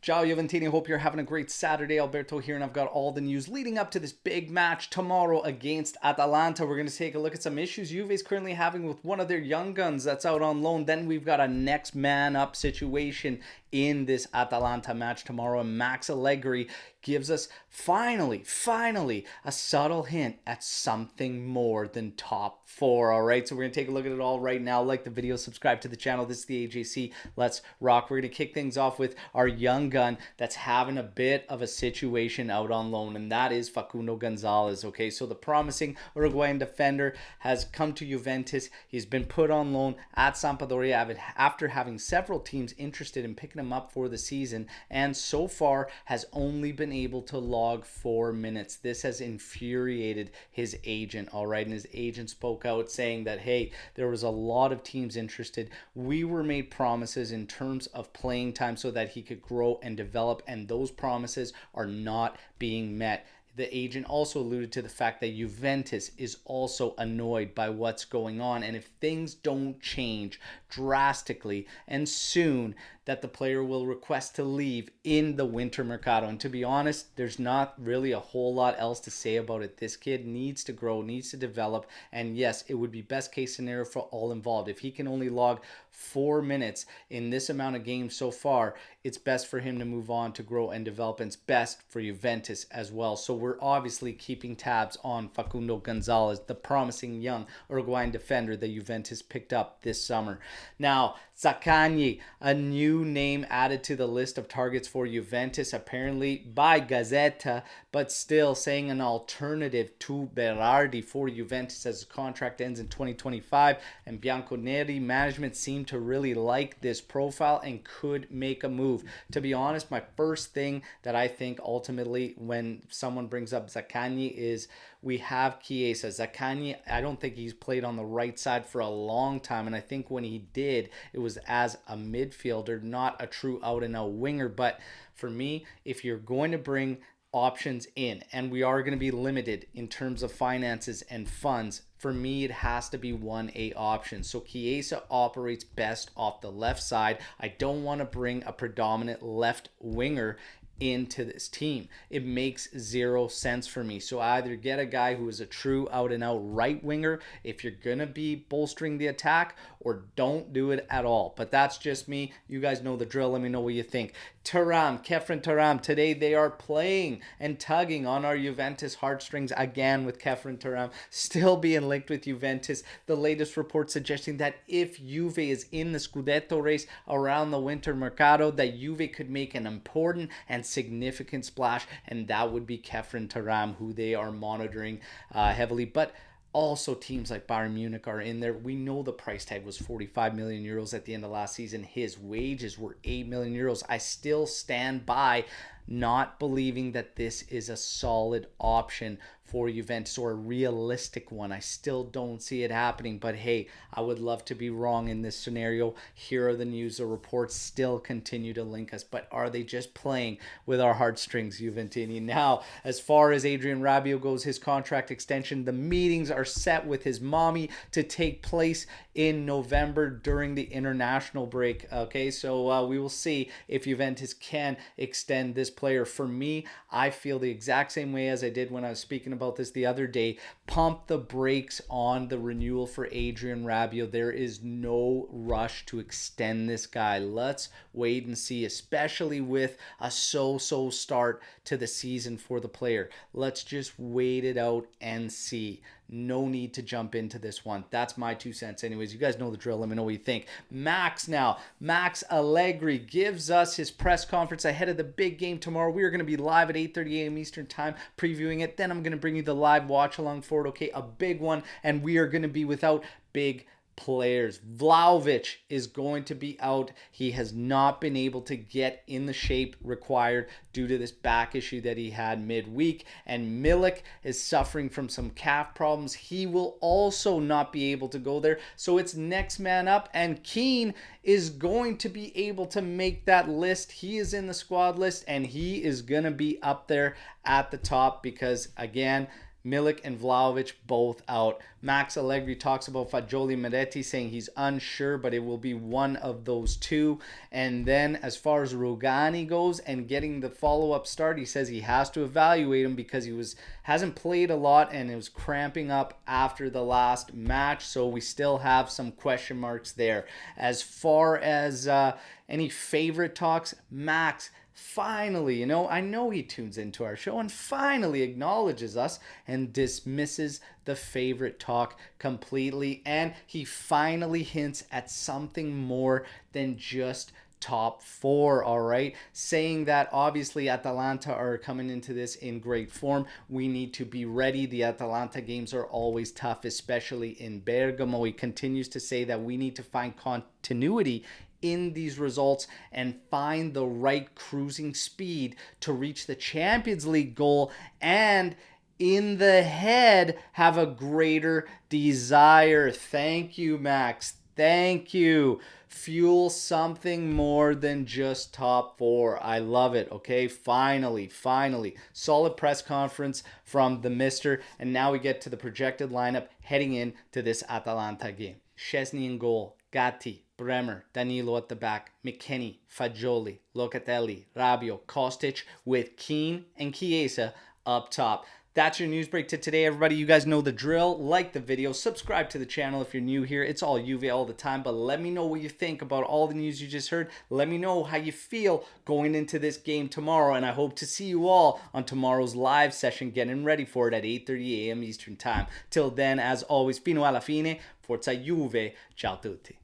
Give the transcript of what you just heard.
Ciao Juventini, hope you're having a great Saturday. Alberto here, and I've got all the news leading up to this big match tomorrow against Atalanta. We're going to take a look at some issues Juve is currently having with one of their young guns that's out on loan. Then we've got a next man up situation in this Atalanta match tomorrow, and Max Allegri gives us finally a subtle hint at something more than top four. All right, so we're going to take a look at it all right now. Like the video, subscribe to the channel. This is the AJC. Let's rock. We're going to kick things off with our young gun that's having a bit of a situation out on loan, and that is Facundo Gonzalez. Okay, so the promising Uruguayan defender has come to Juventus. He's been put on loan at Sampdoria after having several teams interested in picking him up for the season, and so far has only been able to log 4 minutes. This has infuriated his agent, all right, and his agent spoke out saying that, hey, there was a lot of teams interested. We were made promises in terms of playing time so that he could grow and develop, and those promises are not being met. The agent also alluded to the fact that Juventus is also annoyed by what's going on, and if things don't change drastically and soon, that the player will request to leave in the winter mercado. And to be honest, there's not really a whole lot else to say about it. This kid needs to grow, needs to develop, and yes, it would be best case scenario for all involved. If he can only log 4 minutes in this amount of games so far, it's best for him to move on to grow and develop, and it's best for Juventus as well. So we're obviously keeping tabs on Facundo Gonzalez, the promising young Uruguayan defender that Juventus picked up this summer. Now, Zaccagni, a new name added to the list of targets for Juventus, apparently by Gazzetta, but still saying an alternative to Berardi for Juventus as his contract ends in 2025. And Bianconeri management seem to really like this profile and could make a move. To be honest, my first thing that I think ultimately when someone brings up Zaccagni is we have Chiesa. Zaccagni, I don't think he's played on the right side for a long time, and I think when he did, it was as a midfielder, not a true out-and-out winger. But for me, if you're going to bring options in, and we are going to be limited in terms of finances and funds, for me, it has to be 1A option. So Chiesa operates best off the left side. I don't want to bring a predominant left winger into this team. It makes zero sense for me. So either get a guy who is a true out and out right winger if you're gonna be bolstering the attack, or don't do it at all. But that's just me. You guys know the drill. Let me know what you think. Khéphren Thuram, today they are playing and tugging on our Juventus heartstrings again, with Khéphren Thuram still being linked with Juventus. The latest report suggesting that if Juve is in the Scudetto race around the winter mercado, that Juve could make an important and significant splash, and that would be Khéphren Thuram, who they are monitoring heavily. But also teams like Bayern Munich are in there. We know the price tag was 45 million euros at the end of last season. His wages were 8 million euros. I still stand by not believing that this is a solid option for Juventus, or a realistic one. I still don't see it happening, but hey, I would love to be wrong in this scenario. Here are the news. The reports still continue to link us, but are they just playing with our heartstrings, Juventini? Now, as far as Adrien Rabiot goes, his contract extension, the meetings are set with his mommy to take place in November during the international break. Okay, so we will see if Juventus can extend this player. For me, I feel the exact same way as I did when I was speaking about this the other day. Pump the brakes on the renewal for Adrien Rabiot. There is no rush to extend this guy. Let's wait and see, especially with a so-so start to the season for the player. Let's just wait it out and see. No need to jump into this one. That's my 2 cents anyways. You guys know the drill. Let me know what you think. Max Allegri gives us his press conference ahead of the big game tomorrow. We are going to be live at 8:30 a.m. Eastern time previewing it. Then I'm going to bring you the live watch along for it. Okay, a big one. And we are going to be without big players. Vlahovic is going to be out. He has not been able to get in the shape required due to this back issue that he had midweek, and Milik is suffering from some calf problems. He will also not be able to go there, so it's next man up, and Keane is going to be able to make that list. He is in the squad list, and he is going to be up there at the top because, again, Milik and Vlahovic both out. Max Allegri talks about Fagioli Meretti, saying he's unsure, but it will be one of those two. And then as far as Rugani goes and getting the follow-up start, he says he has to evaluate him because he hasn't played a lot and it was cramping up after the last match. So we still have some question marks there. As far as any favorite talks, Max finally, I know he tunes into our show and finally acknowledges us and dismisses the favorite talk completely. And he finally hints at something more than just top four, all right? Saying that obviously Atalanta are coming into this in great form. We need to be ready. The Atalanta games are always tough, especially in Bergamo. He continues to say that we need to find continuity in these results and find the right cruising speed to reach the Champions League goal, and in the head have a greater desire. Thank you, Max. Thank you. Fuel something more than just top four. I love it. Okay, finally. Solid press conference from the mister. And now we get to the projected lineup heading into this Atalanta game. Szczesny in goal. Gatti, Bremer, Danilo at the back, McKennie, Fagioli, Locatelli, Rabiot, Kostic, with Keane and Chiesa up top. That's your news break to today, everybody. You guys know the drill. Like the video, subscribe to the channel if you're new here. It's all Juve all the time, but let me know what you think about all the news you just heard. Let me know how you feel going into this game tomorrow, and I hope to see you all on tomorrow's live session, getting ready for it at 8:30 a.m. Eastern Time. Till then, as always, fino alla fine, forza Juve, ciao tutti.